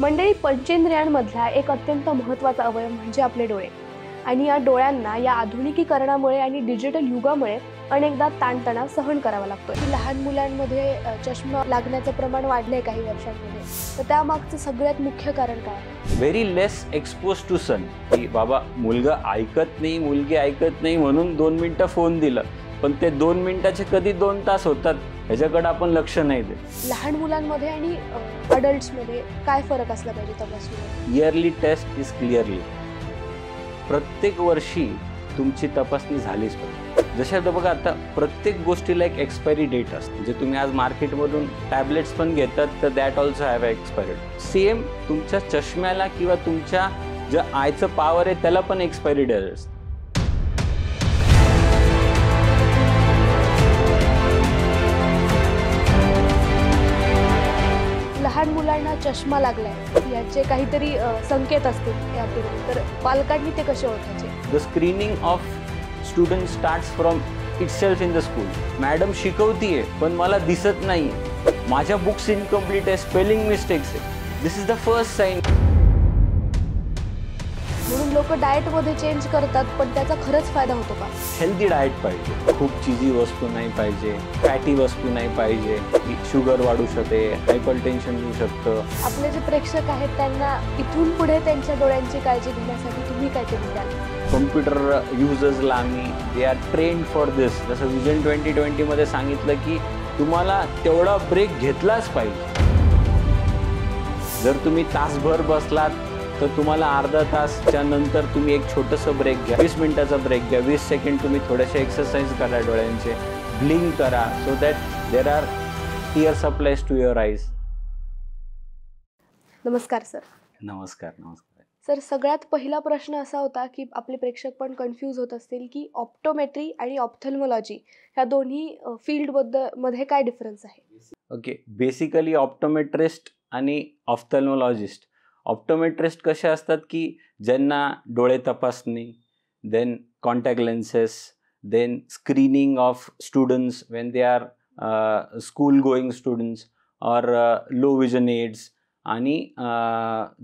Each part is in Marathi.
मंडळी, पंचेंद्रियांमधला एक अत्यंत महत्त्वाचा अवयव म्हणजे आपले डोळे. आणि या डोळ्यांना या आधुनिकीकरणामुळे आणि डिजिटल युगामुळे अनेकदा ताणतणाव सहन करावा लागतो. की लहान मुलांमध्ये चष्मा लागण्याचं प्रमाण वाढलंय काही वर्षांमध्ये, तर त्यामागचं सगळ्यात मुख्य कारण काय आहे? व्हेरी लेस एक्सपोज टू सन. की बाबा मुलगा ऐकत नाही, मुलगी ऐकत नाही म्हणून 2 मिनिटं फोन दिला, पण ते 2 मिनिटाचे कधी 2 तास होतात ह्याच्याकडे आपण लक्ष नाही देत. लहान मुलांमध्ये आणि अडल्ट्समध्ये काय फरक असला पाहिजे तपासणीमध्ये? Yearly test is clearly. प्रत्येक वर्षी तुमची तपासणी झालीच पाहिजे. जशा आता बघा, आता प्रत्येक गोष्टीला एक एक्सपायरी डेट असते. म्हणजे तुम्ही आज मार्केटमधून टॅबलेट्स पण घेतात तर that also have expiry. Same तुमच्या चष्म्याला किंवा तुमच्या ज्या आयचं पॉवर आहे त्याला पण एक्सपायरी डेट असते. लहान मुलांना चष्मा लागलाय याचे काहीतरी संकेत असतील यापूर्वी, तर पालकांनी ते कसे ओळखायचे? The screening of student starts from itself in the school. Madam शिकवतीये पण मला दिसत नाहीये, माझ्या बुक्स इनकम्प्लीट आहे, स्पेलिंग मिस्टेक्स आहे. This is the first sign. म्हणून लोक डाएटमध्ये चेंज करतात, पण त्याचा खरंच फायदा होतो का? हेल्दी डाएट पाहिजे. खूप चीजी वस्तू नाही पाहिजे, फॅटी वस्तू नाही पाहिजे. शुगर वाढू शकते, हायपरटेन्शन येऊ शकतं. आपले जे प्रेक्षक आहेत त्यांना इथून पुढे त्यांच्या डोळ्यांची काळजी घेण्यासाठी तुम्ही काय केलं द्याल? कम्प्युटर युजर्सला आम्ही दे आर ट्रेन्ड फॉर दिस. जसं विजन 2020 मध्ये सांगितलं की तुम्हाला तेवढा ब्रेक घेतलाच पाहिजे. जर तुम्ही तासभर बसलात तर तुम्हाला अर्धा तासच्या नंतर तुम्ही एक छोटंसं ब्रेक घ्या. 20 मिनिटाचा ब्रेक घ्या. 20 सेकंड तुम्ही थोडेसे एक्सरसाइज करा, डोळ्यांचे ब्लिंक करा, so that there are tear supplies to your eyes. नमस्कार सर. नमस्कार. नमस्कार सर, सगळ्यात पहिला प्रश्न असा होता की आपले प्रेक्षक पण कन्फ्यूज होत असतील की ऑप्टोमेट्री आणि ऑप्थल्मॉलॉजी ह्या दोन्ही मध्ये काय डिफरन्स आहे? ओके, बेसिकली ऑप्टोमेट्रिस्ट आणि ऑप्थल्मॉलॉजिस्ट. ऑप्टोमेट्रिस्ट कसे असतात की ज्यांना डोळे तपासणी, then contact lenses, then screening of students when they are school going students or low vision aids. आणि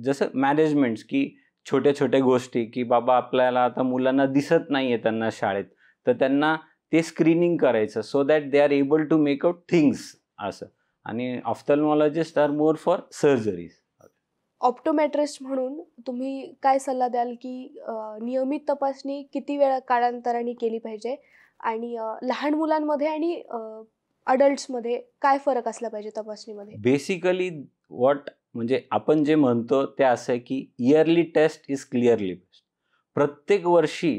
जसं मॅनेजमेंट्स की छोट्या छोट्या गोष्टी की बाबा आपल्याला आता मुलांना दिसत नाही आहे त्यांना शाळेत, तर त्यांना ते स्क्रीनिंग करायचं so that they are able to make out things असं. आणि ophthalmologist are more for surgeries. Optometrist म्हणून तुम्ही काय सल्ला द्याल की नियमित तपासणी किती वेळा कालांतराने केली पाहिजे, आणि लहान मुलांमध्ये आणि अडल्ट्समध्ये काय फरक असला पाहिजे तपासणीमध्ये? बेसिकली व्हॉट म्हणजे आपण जे म्हणतो ते असं आहे की yearly test is clearly best. प्रत्येक वर्षी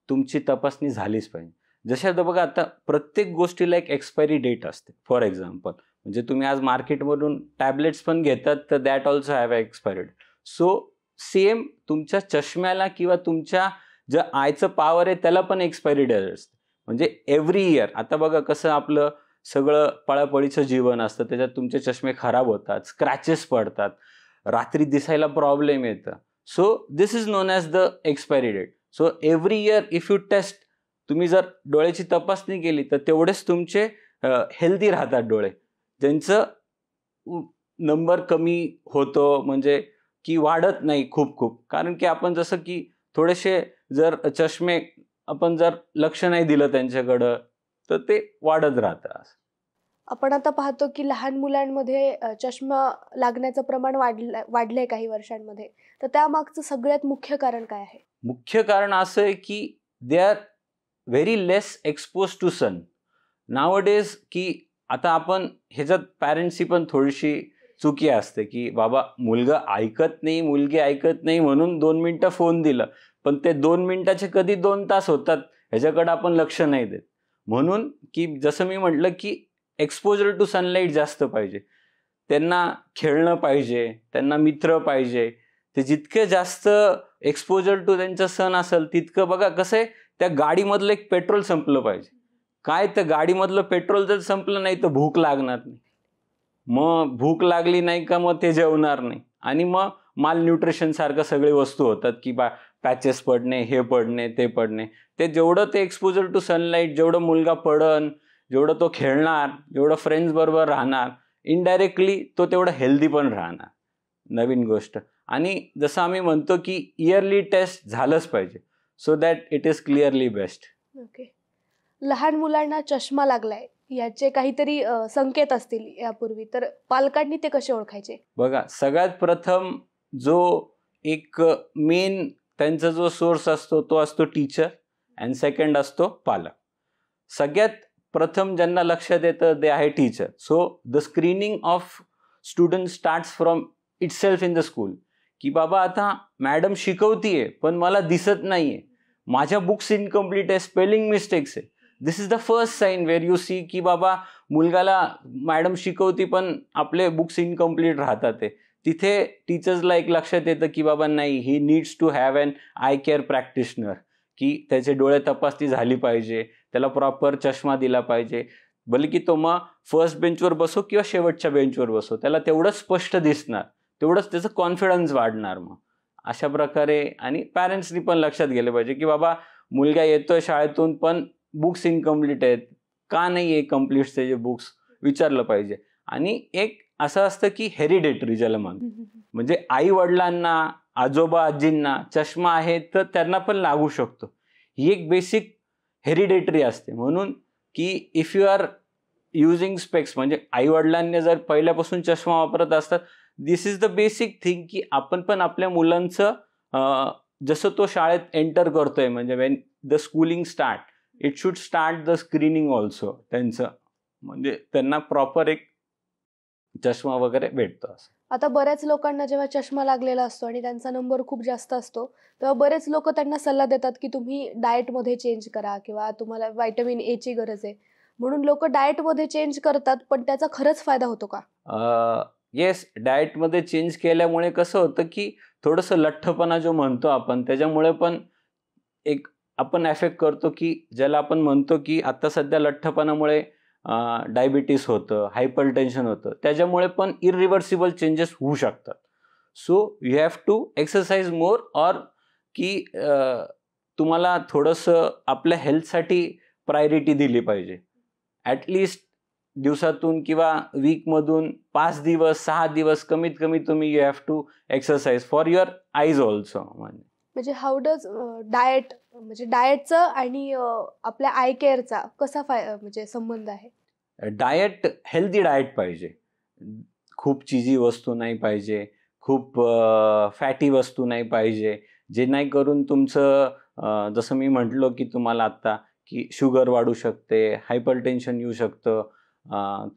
तुमची तपासणी झालीच पाहिजे. जशा आता बघा, आता प्रत्येक गोष्टीला एक एक्सपायरी डेट असते. फॉर एक्झाम्पल, म्हणजे तुम्ही आज मार्केटमधून टॅबलेट्स पण घेतात तर that also have expired. So same तुमच्या चष्म्याला किंवा तुमच्या ज्या आयचं पॉवर आहे त्याला पण एक्सपायरी डेट असते. म्हणजे एव्हरी इयर. आता बघा कसं आपलं सगळं पळापळीचं जीवन असतं, त्याच्यात तुमचे चष्मे खराब होतात, स्क्रॅचेस पडतात, रात्री दिसायला प्रॉब्लेम येतं. So this is known as the expiry date. So every year if you test, तुम्ही जर डोळ्याची तपासणी केली तर तेवढेच तुमचे हेल्दी राहतात डोळे. ज्यांचं नंबर कमी होतो म्हणजे की वाढत नाही खूप. कारण की आपण जसं की थोडेसे जर चष्मे आपण जर लक्ष नाही दिलं त्यांच्याकडं तर ते वाढत राहतं. आपण आता पाहतो की लहान मुलांमध्ये चष्मा लागण्याचं प्रमाण वाढलंय काही वर्षांमध्ये, तर त्यामागचं सगळ्यात मुख्य कारण काय आहे? मुख्य कारण असं आहे की they are very less expose to sun nowadays. की आता आपण ह्याच्यात पॅरेंट्सची पण थोडीशी चुकी असते की बाबा मुलगा ऐकत नाही, मुलगी ऐकत नाही म्हणून 2 मिनिटं फोन दिला, पण ते 2 मिनिटाचे कधी 2 तास होतात ह्याच्याकडे आपण लक्ष नाही देत. म्हणून की जसं मी म्हटलं की एक्सपोजर टू सनलाईट जास्त पाहिजे. त्यांना खेळणं पाहिजे, त्यांना मित्र पाहिजे. ते जितके जास्त एक्सपोजर टू त्यांचं सन असेल तितकं बघा कसं आहे, त्या गाडीमधलं एक पेट्रोल संपलं पाहिजे. काय, त्या गाडीमधलं पेट्रोल जर संपलं नाही तर भूक लागणार नाही. मग भूक लागली नाही का मग ते जेवणार नाही, आणि मग माल न्यूट्रिशन सारखं सगळे वस्तू होतात की पॅचेस पडणे, हे पडणे, ते पडणे. ते जेवढं ते एक्सपोजर टू सनलाईट, जेवढं मुलगा पडन, जेवढं तो खेळणार, जेवढं फ्रेंड्स बरोबर राहणार, इनडायरेक्टली तो तेवढं हेल्दी पण राहणार. नवीन गोष्ट. आणि जसं आम्ही म्हणतो की इयरली टेस्ट झालंच पाहिजे, so that it is clearly best. Okay. लहान मुलांना चष्मा लागलाय याचे काहीतरी संकेत असतील यापूर्वी, तर पालकांनी ते कसे ओळखायचे? बघा, सगळ्यात प्रथम जो एक मेन त्यांचा जो सोर्स असतो तो असतो टीचर, अँड सेकंड असतो पालक. सगळ्यात प्रथम ज्यांना लक्षात येतं ते आहे teacher. So the screening of student starts from itself in the school, की बाबा आता मॅडम शिकवतीये पण मला दिसत नाहीये, माझ्या बुक्स इनकम्प्लीट आहे, स्पेलिंग मिस्टेक्स आहे. This is the first sign where you see की बाबा मुलगाला मॅडम शिकवती पण आपले बुक्स इनकम्प्लीट राहतात आहे. तिथे टीचर्सला एक लक्षात येतं की बाबा नाही, he needs to have an eye care practitioner, की त्याचे डोळे तपासणी झाली पाहिजे, त्याला प्रॉपर चष्मा दिला पाहिजे. भले की तो मग फर्स्ट बेंचवर बसो किंवा शेवटच्या बेंचवर बसो, त्याला तेवढंच स्पष्ट दिसणार, तेवढंच त्याचं कॉन्फिडन्स वाढणार. मग अशा प्रकारे आणि पॅरेंट्सनी पण लक्षात गेलं पाहिजे की बाबा मुलगा येतोय शाळेतून पण बुक्स इनकम्प्लीट आहेत, का नाही आहे कम्प्लीट त्याचे बुक्स, विचारलं पाहिजे. आणि एक असं असतं की हेरिडेटरी ज्याला म्हणतो, म्हणजे आई वडिलांना, आजोबा आजींना चष्मा आहे तर त्यांना पण लागू शकतो. ही एक बेसिक हेरिडेटरी असते. म्हणून की if you are using specs, म्हणजे आई वडिलांनी जर पहिल्यापासून चष्मा वापरत असतात, this is the basic thing की आपण पण आपल्या मुलांचं जसं तो शाळेत एंटर करतोय, म्हणजे Wien the schooling start, it should start the screening also त्यांचं, म्हणजे त्यांना प्रॉपर एक चष्मा वगैरे भेटतो. असं आता बऱ्याच लोकांना जेव्हा चष्मा लागलेला असतो आणि त्यांचा नंबर खूप जास्त असतो, तेव्हा बरेच लोक त्यांना सल्ला देतात की तुम्ही डाएटमध्ये चेंज करा किंवा तुम्हाला व्हिटॅमिन ए ची गरज आहे, म्हणून लोक डाएटमध्ये चेंज करतात. पण त्याचा खरंच फायदा होतो का? येस, डाएटमध्ये चेंज केल्यामुळे कसं होतं की थोडंसं लठ्ठपणा जो म्हणतो आपण, त्याच्यामुळे पण एक आपण एफेक्ट करतो, की ज्याला आपण म्हणतो की आता सध्या लठ्ठपणामुळे डायबिटीस होतं, हायपरटेन्शन होतं, त्याच्यामुळे पण इरिव्हर्सिबल चेंजेस होऊ शकतात. So you have to exercise more, और की तुम्हाला थोडंसं आपल्या हेल्थसाठी प्रायोरिटी दिली पाहिजे. ॲटलिस्ट दिवसातून किंवा वीकमधून 5 दिवस 6 दिवस कमीत कमी तुम्ही you have to exercise for your eyes also. म्हणजे हाऊ डज डाएट, म्हणजे डाएटचं आणि आपल्या आय केअरचा कसा म्हणजे संबंध आहे? डाएट, हेल्दी डाएट पाहिजे. खूप चीजी वस्तू नाही पाहिजे, खूप फॅटी वस्तू नाही पाहिजे, जे नाही करून तुमचं जसं मी म्हटलो की तुम्हाला आत्ता की शुगर वाढू शकते, हायपरटेन्शन येऊ शकतं.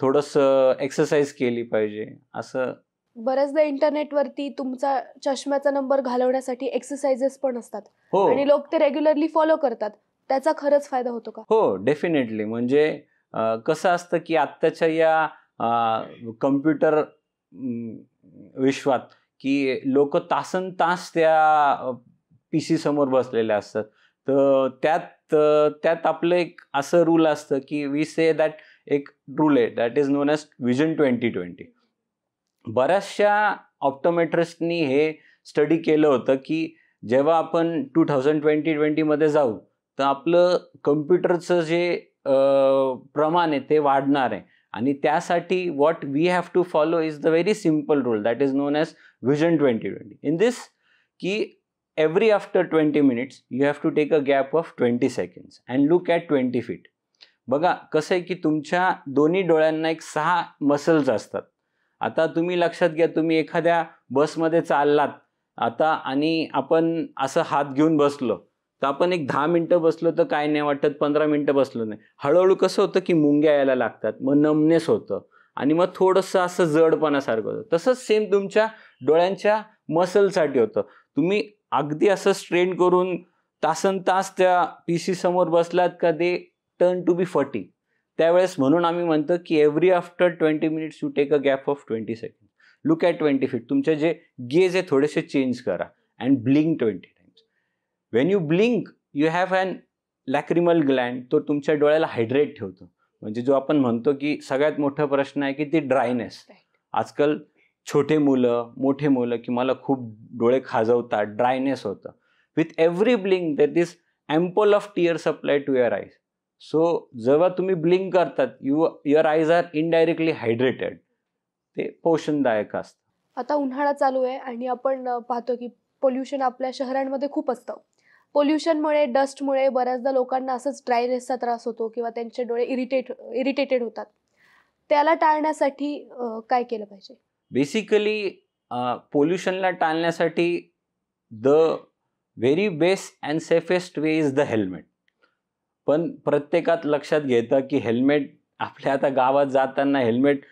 थोडंसं एक्सरसाइज केली पाहिजे. असं बऱ्याचदा इंटरनेटवरती तुमचा चष्म्याचा नंबर घालवण्यासाठी एक्सरसाइजेस पण असतात हो आणि लोक ते रेग्युलरली फॉलो करतात. त्याचा खरंच फायदा होतो का? हो, डेफिनेटली. म्हणजे कसं असतं की आत्ताच्या या कम्प्युटर विश्वात की लोक तासनतास त्या PC समोर बसलेले असतात. तर त्यात आपलं एक असं रूल असतं की वी से दॅट, एक रूल आहे that is known as vision 2020. बऱ्याचशा ऑप्टोमेट्रिस्टनी हे स्टडी केलं होतं की जेव्हा आपण 2020 मध्ये जाऊ तर आपलं कम्प्युटरचं जे प्रमाण आहे ते वाढणार आहे. आणि त्यासाठी what we have to follow is the very simple rule that is known as vision 2020. In this की every after 20 minutes you have to take a gap of 20 seconds and look at 20 feet. बघा कसं आहे की तुमच्या दोन्ही डोळ्यांना एक 6 मसल्स असतात. आता तुम्ही लक्षात घ्या, तुम्ही एखाद्या बसमध्ये चाललात आता आणि आपण असं हात घेऊन बसलो तर आपण एक 10 मिनटं बसलो तर काय नाही वाटत, 15 मिनटं बसलो नाही, हळूहळू कसं होतं की मुंग्या यायला लागतात, मग नमनेस होतं आणि मग थोडंसं असं जडपणासारखं होतं. तसंच सेम तुमच्या डोळ्यांच्या मसलसाठी होतं. तुम्ही अगदी असं स्ट्रेन करून तासनतास त्या PC समोर बसलात का दे टर्न टू बी फटी. त्यावेळेस म्हणून आम्ही म्हणतो की every after 20 minutes you take a gap of 20 second, look at 20 feet. तुमचे जे गेज आहे थोडेसे चेंज करा and blink 20 times. When you blink you have an lacrimal gland, तो तुमच्या डोळ्याला हायड्रेट ठेवतो. म्हणजे जो आपण म्हणतो की सगळ्यात मोठा प्रश्न आहे की ती ड्रायनेस. आजकाल छोटे मुलं, मोठे मुलं की मला खूप डोळे खाजवतात, ड्रायनेस होतं. With every blink that is ample of tear supply to your eyes. So जेव्हा तुम्ही ब्लिंक करतात your eyes are indirectly hydrated. ते पोषणदायक असतं. आता उन्हाळा चालू आहे आणि आपण पाहतो की पोल्युशन आपल्या शहरांमध्ये खूप असतं. पोल्युशनमुळे, डस्टमुळे बऱ्याचदा लोकांना असंच ड्रायनेसचा त्रास होतो किंवा त्यांचे डोळे इरिटेटेड होतात. त्याला टाळण्यासाठी काय केलं पाहिजे? बेसिकली पोल्युशनला टाळण्यासाठी the very best and safest way is the helmet. पण प्रत्येकात लक्षात घेतं की हेल्मेट आपल्या आता गावात जाताना हेल्मेट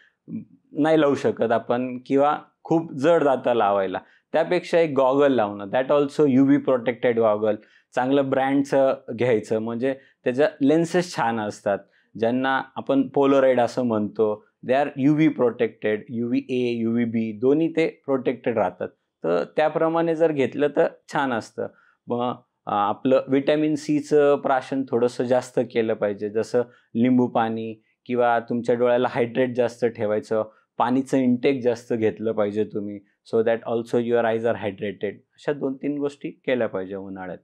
नाही लावू शकत आपण किंवा खूप जड जातं लावायला. त्यापेक्षा एक गॉगल लावणं, that also UV protected goggle, चांगलं ब्रँडचं घ्यायचं, म्हणजे त्याच्या लेन्सेस छान असतात. ज्यांना आपण पोलोराईड असं म्हणतो, they are UV protected, UVA, UVB दोन्ही ते प्रोटेक्टेड राहतात. तर त्याप्रमाणे जर घेतलं तर छान असतं. मग आपलं व्हिटॅमिन सीचं प्राशन थोडंसं जास्त केलं पाहिजे, जसं लिंबू पाणी किंवा तुमच्या डोळ्याला हायड्रेट जास्त ठेवायचं, पाणीचं इंटेक जास्त घेतलं पाहिजे तुम्ही, so that also your eyes are hydrated. अशा 2-3 गोष्टी केल्या पाहिजे उन्हाळ्यात.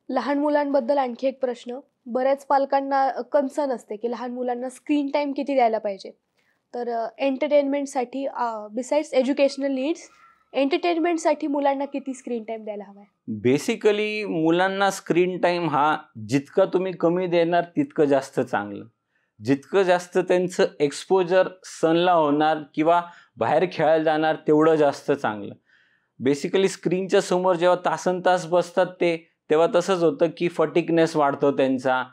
लहान मुलांबद्दल आणखी एक प्रश्न. बऱ्याच पालकांना कन्सर्न असते की लहान मुलांना स्क्रीन टाईम किती द्यायला पाहिजे. तर एंटरटेनमेंटसाठी बिसाइड्स एज्युकेशनल नीड्स, एंटरटेनमेंटसाठी मुलांना किती स्क्रीन टाईम द्यायला हवा आहे? बेसिकली मुलांना स्क्रीन टाईम हा जितका तुम्ही कमी देणार तितकं जास्त चांगलं. जितकं जास्त त्यांचं एक्सपोजर सनला होणार किंवा बाहेर खेळायला जाणार तेवढं जास्त चांगलं. बेसिकली स्क्रीनच्या समोर जेव्हा तासनतास बसतात तेव्हा तसंच होतं की फटिकनेस वाढतो त्यांचा.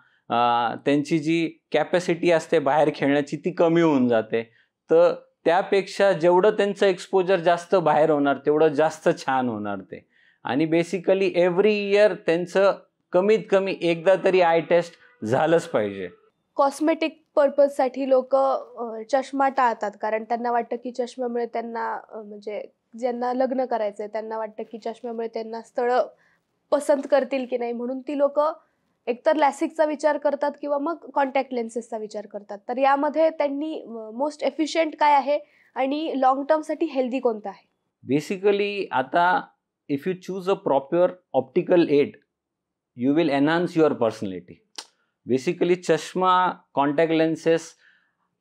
त्यांची जी कॅपॅसिटी असते बाहेर खेळण्याची ती कमी होऊन जाते. तर त्यापेक्षा जेवढं त्यांचं एक्सपोजर जास्त बाहेर होणार तेवढं जास्त छान होणार ते. आणि बेसिकली एव्हरी इयर त्यांचं कमीत कमी एकदा तरी आय टेस्ट झालंच पाहिजे. कॉस्मेटिक पर्पजसाठी लोक चष्मा टाळतात, कारण त्यांना वाटतं की चष्म्यामुळे त्यांना म्हणजे ज्यांना लग्न करायचंय त्यांना वाटतं की चष्म्यामुळे त्यांना स्थळं पसंत करतील की नाही, म्हणून ती लोक एकतर लॅसिकचा विचार करतात किंवा मग कॉन्टॅक्ट लेन्सेसचा विचार करतात. तर यामध्ये त्यांनी मोस्ट एफिशियंट काय आहे आणि लॉंग टर्मसाठी हेल्दी कोणतं आहे? बेसिकली आता if you choose a proper optical aid, you will enhance your personality. Basically चष्मा, कॉन्टॅक्ट लेन्सेस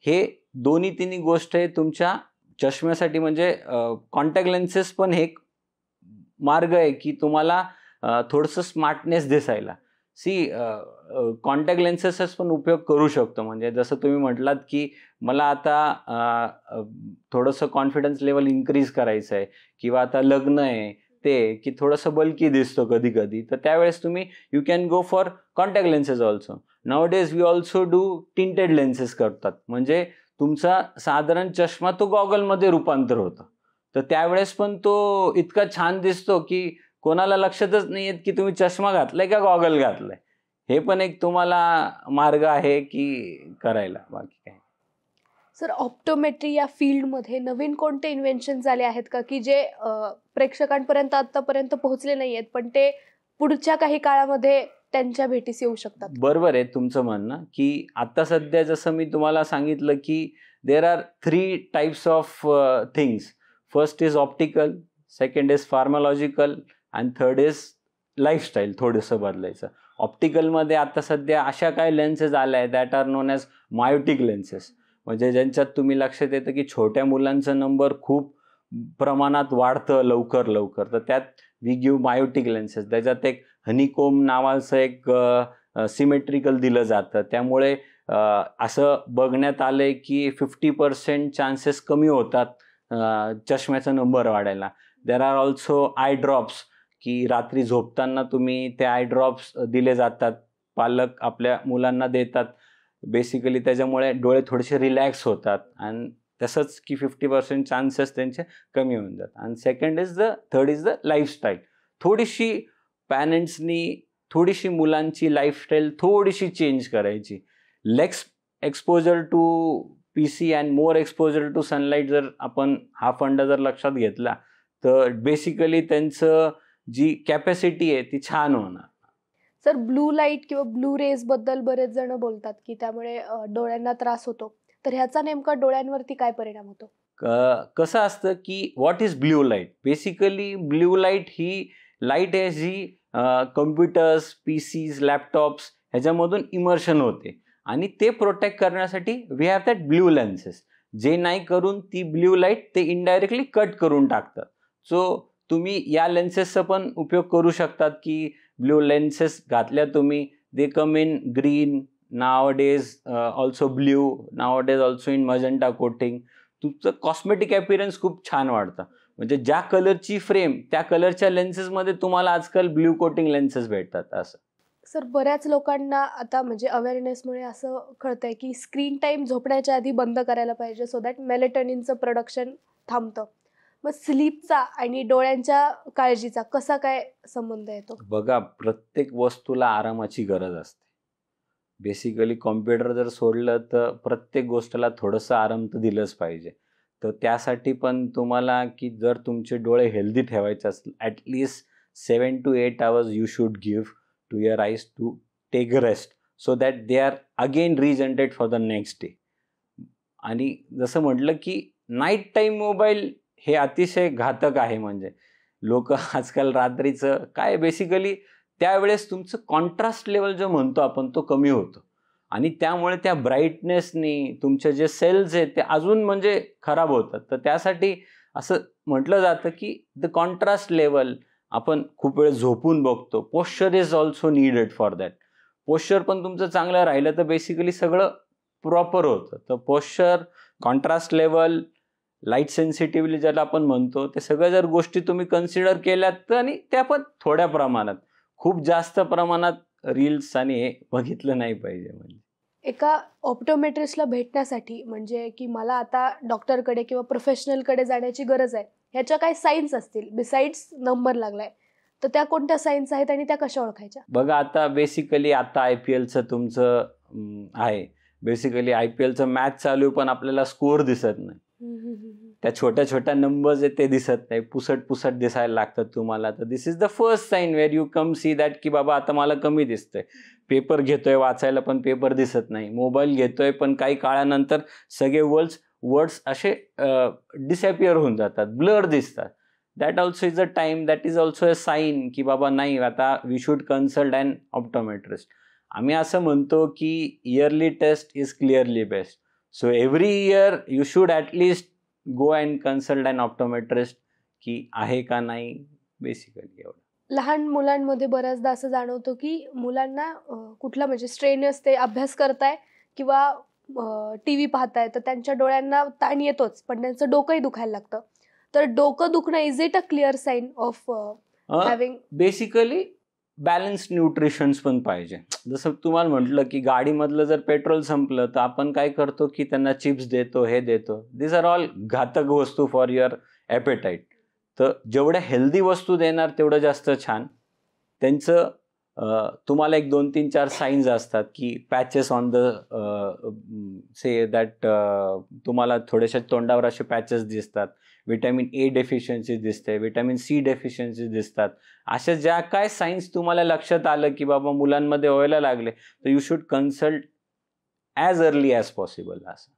हे दोन्ही तिन्ही गोष्ट आहे तुमच्या चष्म्यासाठी. म्हणजे कॉन्टॅक्ट लेन्सेस पण हे एक मार्ग आहे की तुम्हाला थोडंसं स्मार्टनेस दिसायला. कॉन्टॅक्ट लेन्सेसच पण उपयोग करू शकतो. म्हणजे जसं तुम्ही म्हटलात की मला आता थोडंसं कॉन्फिडन्स लेवल इन्क्रीज करायचं आहे किंवा आता लग्न आहे ते की थोडंसं बल्की दिसतो कधी कधी, तर त्यावेळेस तुम्ही you can go for contact lenses also. Nowadays we also do tinted lenses करतात, म्हणजे तुमचा साधारण चष्मा तो गॉगलमध्ये रूपांतर होतं. तर त्यावेळेस पण तो इतका छान दिसतो की कोणाला लक्षातच नाही येत की तुम्ही चष्मा घातलाय का गॉगल घातलाय. हे पण एक तुम्हाला मार्ग आहे की करायला, बाकी काय. सर, ऑप्टोमेट्री या फील्डमध्ये नवीन कोणते इन्व्हेन्शन झाले आहेत का की जे प्रेक्षकांपर्यंत आतापर्यंत पोहोचले नाही आहेत, पण ते पुढच्या काही काळामध्ये त्यांच्या भेटीस येऊ शकतात? बरोबर आहे तुमचं म्हणणं की आता सध्या जसं मी तुम्हाला सांगितलं की there are 3 types of things. First is optical, second is pharmacological and third is lifestyle. थोडंसं बदलायचं. ऑप्टिकलमध्ये आता सध्या अशा काही लेन्सेस आल्या आहेत that are known as myotic lenses. म्हणजे ज्यांच्यात तुम्ही लक्षात येतं की छोट्या मुलांचं नंबर खूप प्रमाणात वाढतं लवकर. तर त्यात वी गिव्ह मायोटिक लेन्सेस. त्याच्यात एक हनीकोम नावाचं एक सिमेट्रिकल दिलं जातं. त्यामुळे असं बघण्यात आलंय की 50% चान्सेस कमी होतात चष्म्याचा नंबर वाढायला. There are also eye drops, की रात्री झोपताना तुम्ही ते आय ड्रॉप्स दिले जातात, पालक आपल्या मुलांना देतात. बेसिकली त्याच्यामुळे डोळे थोडेसे रिलॅक्स होतात आणि तसंच की 50% चान्सेस त्यांचे कमी होऊन जातात. आणि थर्ड इज द लाईफस्टाईल. थोडीशी पॅरेंट्सनी थोडीशी मुलांची लाईफस्टाईल थोडीशी चेंज करायची. Less exposure to PC and more exposure to sunlight जर आपण हा फंडा जर लक्षात घेतला तर बेसिकली त्यांचं जी कॅपॅसिटी आहे ती छान होणार. सर, ब्लू लाईट किंवा ब्लू रेज बद्दल बरेच जण बोलतात की त्यामुळे डोळ्यांना त्रास होतो. तर ह्याचा नेमका डोळ्यांवरती काय परिणाम होतो? कसं असतं की what is blue light. Basically blue light ही लाईट आहे जी कम्प्युटर्स, PCs, लॅपटॉप्स ह्याच्यामधून इमर्शन होते आणि ते प्रोटेक्ट करण्यासाठी we have that blue lenses. जे नाही करून ती ब्ल्यू लाईट ते इनडायरेक्टली कट करून टाकतात. सो तुम्ही या लेन्सेसचा पण उपयोग करू शकतात की ब्ल्यू लेन्सेस घातल्या तुम्ही, they come in green, nowadays also blue, nowadays also in magenta coating. तुमचं कॉस्मेटिक अपीअरन्स खूप छान वाढतं. म्हणजे ज्या कलरची फ्रेम त्या कलरच्या लेन्सेसमध्ये तुम्हाला आजकाल ब्ल्यू कोटिंग लेन्सेस भेटतात. असं सर, बऱ्याच लोकांना आता म्हणजे अवेअरनेसमुळे असं कळतंय की स्क्रीन टाईम झोपण्याच्या आधी बंद करायला पाहिजे, सो दॅट मेलेटॉनिनचं प्रोडक्शन थांबतं. मग स्लीपचा आणि डोळ्यांच्या काळजीचा कसा काय संबंध येतो? बघा, प्रत्येक वस्तूला आरामाची गरज असते. बेसिकली कॉम्प्युटर जर सोडलं तर प्रत्येक गोष्टीला थोडंसं आराम तर दिलंच पाहिजे. तर त्यासाठी पण तुम्हाला की जर तुमचे डोळे हेल्दी ठेवायचे असतील, at least 7 to 8 hours you should give to your eyes to take rest, so that they are again regenerate for the next day. आणि जसं म्हटलं की नाईट टाईम मोबाईल हे अतिशय घातक आहे. म्हणजे लोक आजकाल रात्रीचं काय बेसिकली त्यावेळेस तुमचं कॉन्ट्रास्ट लेवल जो म्हणतो आपण तो कमी होतो आणि त्यामुळे त्या ब्राईटनेसनी तुमचे जे सेल्स आहेत ते अजून म्हणजे खराब होतात. तर त्यासाठी असं म्हटलं जातं की द कॉन्ट्रास्ट लेवल आपण खूप वेळ झोपून बघतो. Posture is also needed for that. Posture पण तुमचं चांगलं राहिलं तर बेसिकली सगळं प्रॉपर होतं. तर posture, contrast level, light sensitivity ज्याला आपण म्हणतो, ते सगळ्या जर गोष्टी तुम्ही कन्सिडर केल्यात तर, आणि त्या पण थोड्या प्रमाणात, खूप जास्त प्रमाणात रील्स आणि हे बघितलं नाही पाहिजे. म्हणजे एका ऑप्टोमेट्रिस्टला भेटण्यासाठी म्हणजे की मला आता डॉक्टरकडे किंवा प्रोफेशनलकडे जाण्याची गरज आहे, ह्याच्या काही साईन्स असतील बिसाइड्स नंबर लागलाय, तर त्या कोणत्या साईन्स आहेत आणि त्या कशा ओळखायच्या? बघा, आता बेसिकली आता IPLचं तुमचं आहे. बेसिकली IPLचं मॅच चालू आहे, पण आपल्याला स्कोअर दिसत नाही. त्या छोट्या छोट्या नंबर्स आहेत ते दिसत नाही, पुसट पुसट दिसायला लागतात तुम्हाला. तर this is the first sign where you come see that की बाबा आता मला कमी दिसतंय. पेपर घेतोय वाचायला पण पेपर दिसत नाही, मोबाईल घेतोय पण काही काळानंतर सगळे वर्ड्स असे डिसअपिअर होऊन जातात, ब्लर दिसतात. That also is a time, that is also a sign की बाबा नाही, आता we should consult and optometrist. आम्ही असं म्हणतो की yearly test is clearly best. So every year you should at least go and consult and optometrist की आहे का नाही, बेसिकली एवढं. लहान मुलांमध्ये बऱ्याचदा असं जाणवतं की मुलांना कुठला म्हणजे स्ट्रेनस ते अभ्यास करताय किंवा टीव्ही पाहताय, तर त्यांच्या डोळ्यांना ताण येतोच, पण त्यांचं डोकंही दुखायला लागतं. तर डोकं दुखणं is it a clear sign of having? Basically balance nutritions पण पाहिजे. जसं तुम्हाला म्हटलं की गाडीमधलं जर पेट्रोल संपलं तर आपण काय करतो की त्यांना चिप्स देतो, हे देतो. दिस आर ऑल घातक वस्तू फॉर युअर ॲपेटाईट. तर जेवढ्या हेल्दी वस्तू देणार तेवढं जास्त छान. त्यांचं तुम्हाला एक 2-3-4 साईन्स असतात की patches on the say that, तुम्हाला थोडेसे तोंडावर असे पॅचेस दिसतात, व्हिटॅमिन ए डेफिशियन्सी दिसते, व्हिटॅमिन सी डेफिशियन्सी दिसतात. अशा ज्या काय सायन्स तुम्हाला लक्षात आलं की बाबा मुलांमध्ये व्हायला लागले, तर you should consult as early as possible. असं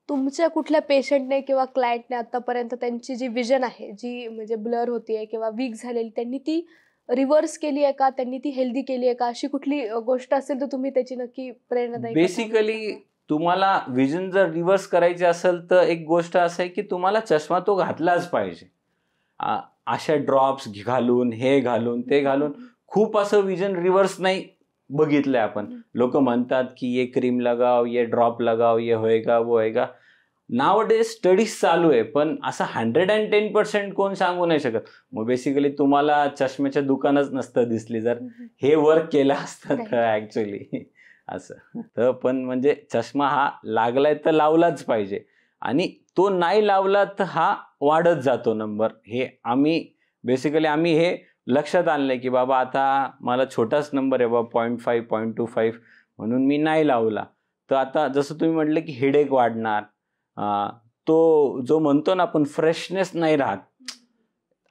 तुमच्या कुठल्या पेशंटने किंवा क्लायंटने आतापर्यंत त्यांची जी विजन आहे, जी म्हणजे ब्लर होतीये किंवा वीक झालेली, त्यांनी ती रिव्हर्स केली आहे का, त्यांनी ती हेल्दी केली आहे का, अशी कुठली गोष्ट असेल तर तुम्ही त्याची नक्की प्रेरणादायी कथा सांगू बेसिकली शकता? तुम्हाला विजन जर रिव्हर्स करायची असेल तर एक गोष्ट असं आहे की तुम्हाला चष्मा तो घातलाच पाहिजे. अशा ड्रॉप्स घालून, हे घालून, ते घालून खूप असं विजन रिव्हर्स नाही बघितलंय आपण. लोक म्हणतात की ये क्रीम लगाव, ये ड्रॉप लगाव, ये होएगा वो होएगा. नावडेज स्टडीज चालू आहे, पण असं 110% कोण सांगू नाही शकत. मग बेसिकली तुम्हाला चष्म्याच्या दुकानच नसतं दिसली जर हे वर्क केलं असतं तर ॲक्च्युली. असं तर पण म्हणजे चष्मा हा लागलाय तर लावलाच पाहिजे, आणि तो नाही लावला तर हा वाढत जातो नंबर. हे आम्ही हे लक्षात आणलंय की बाबा आता मला छोटाच नंबर आहे बाबा 0.5 0.25, म्हणून मी नाही लावला. तर आता जसं तुम्ही म्हटलं की हेडेक वाढणार, तो जो म्हणतो ना आपण फ्रेशनेस नाही राहत,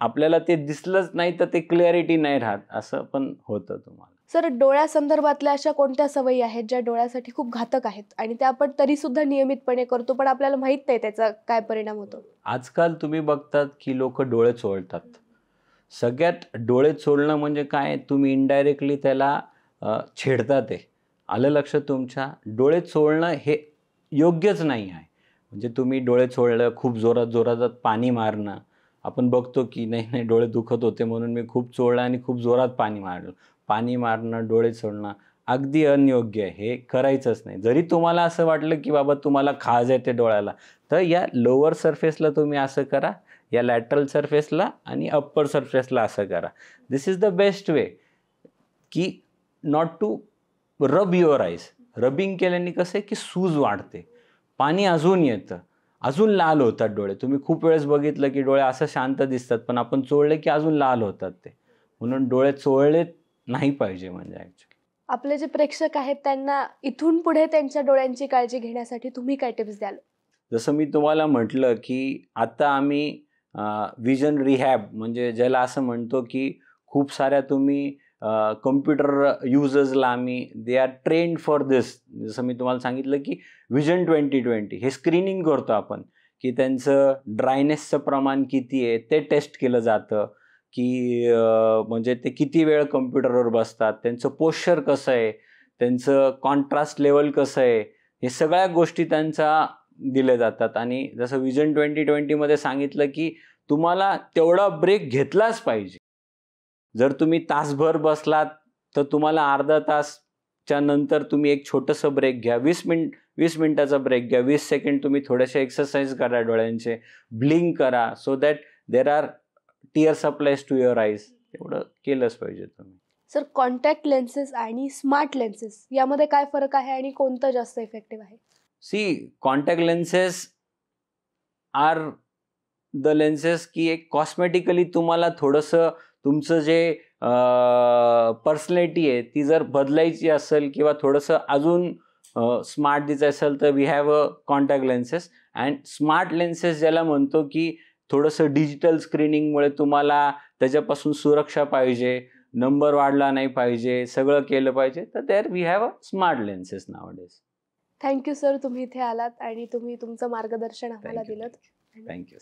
आपल्याला ते दिसलंच नाही तर ते क्लॅरिटी नाही राहत, असं पण होतं तुम्हाला. सर, डोळ्यासंदर्भातल्या अशा कोणत्या सवयी आहेत ज्या डोळ्यासाठी खूप घातक आहेत आणि त्या आपण तरी सुद्धा नियमितपणे करतो, पण आपल्याला माहित नाही त्याचा काय परिणाम होतो? आजकाल तुम्ही बघतात की लोक डोळे चोळतात. सगळ्यात डोळे चोळणं म्हणजे काय, तुम्ही इनडायरेक्टली त्याला छेडतात आहे. आलं लक्षात तुमच्या? डोळे चोळणं हे योग्यच नाही आहे. म्हणजे तुम्ही डोळे चोळलं, खूप जोरात जोरात पाणी मारणं. आपण बघतो की नाही नाही डोळे दुखत होते म्हणून मी खूप चोळलं आणि खूप जोरात पाणी मारलं. पाणी मारणं, डोळे चोळणं अगदी अनयोग्य आहे. हे करायचंच नाही. जरी तुम्हाला असं वाटलं की बाबा तुम्हाला खाज येते डोळ्याला, तर या लोअर सरफेसला तुम्ही असं करा, या लॅटरल सरफेसला आणि अप्पर सरफेसला असं करा. This is the best way की not to rub your eyes. Rubbing केल्याने कसं आहे की सूज वाढते, पाणी अजून येतं, अजून लाल होतात डोळे. तुम्ही खूप वेळेस बघितलं की डोळे असं शांत दिसतात, पण आपण चोळले की अजून लाल होतात ते. म्हणून डोळे चोळले नाही पाहिजे म्हणजे ॲक्च्युली. आपले जे प्रेक्षक आहेत त्यांना इथून पुढे त्यांच्या डोळ्यांची काळजी घेण्यासाठी तुम्ही काय टिप्स द्याल? जसं मी तुम्हाला म्हटलं की आता आम्ही विजन रिहॅब म्हणजे ज्याला असं म्हणतो की खूप साऱ्या तुम्ही कम्प्युटर युजर्सला आम्ही दे आर ट्रेन्ड फॉर दिस. जसं मी तुम्हाला सांगितलं की विजन 2020 हे स्क्रीनिंग करतो आपण की त्यांचं ड्रायनेसचं प्रमाण किती आहे ते टेस्ट केलं जातं की म्हणजे ते किती वेळ कम्प्युटरवर बसतात, त्यांचं पोश्चर कसं आहे, त्यांचं कॉन्ट्रास्ट लेवल कसं आहे, हे सगळ्या गोष्टी त्यांच्या दिल्या जातात. आणि जसं विजन 2020मध्ये सांगितलं की तुम्हाला तेवढा ब्रेक घेतलाच पाहिजे. जर तुम्ही तासभर बसलात तर तुम्हाला अर्धा तासच्या नंतर तुम्ही एक छोटंसं ब्रेक घ्या. 20 मिनिटाचा ब्रेक घ्या. 20 सेकंड तुम्ही थोडेसे एक्सरसाइज करा डोळ्यांचे, ब्लिंक करा so that there are tear supplies to your eyes. एवढं केलंच पाहिजे तुम्ही. सर, कॉन्टॅक्ट लेन्सेस आणि स्मार्ट लेन्सेस यामध्ये काय फरक आहे आणि कोणतं जास्त इफेक्टिव्ह आहे? See contact lenses are the lenses की एक कॉस्मेटिकली तुम्हाला थोडंसं तुमचं जे पर्सनॅलिटी आहे ती जर बदलायची असेल किंवा थोडंसं अजून स्मार्ट दिसायचं असेल तर we have a contact lenses. And smart lenses ज्याला म्हणतो की थोडंसं डिजिटल स्क्रीनिंगमुळे तुम्हाला त्याच्यापासून सुरक्षा पाहिजे, नंबर वाढला नाही पाहिजे, सगळं केलं पाहिजे, तर there we have a smart lenses nowadays. Thank you sir, तुम्ही इथे आलात आणि तुम्ही तुमचं मार्गदर्शन आम्हाला दिलं. थँक्यू.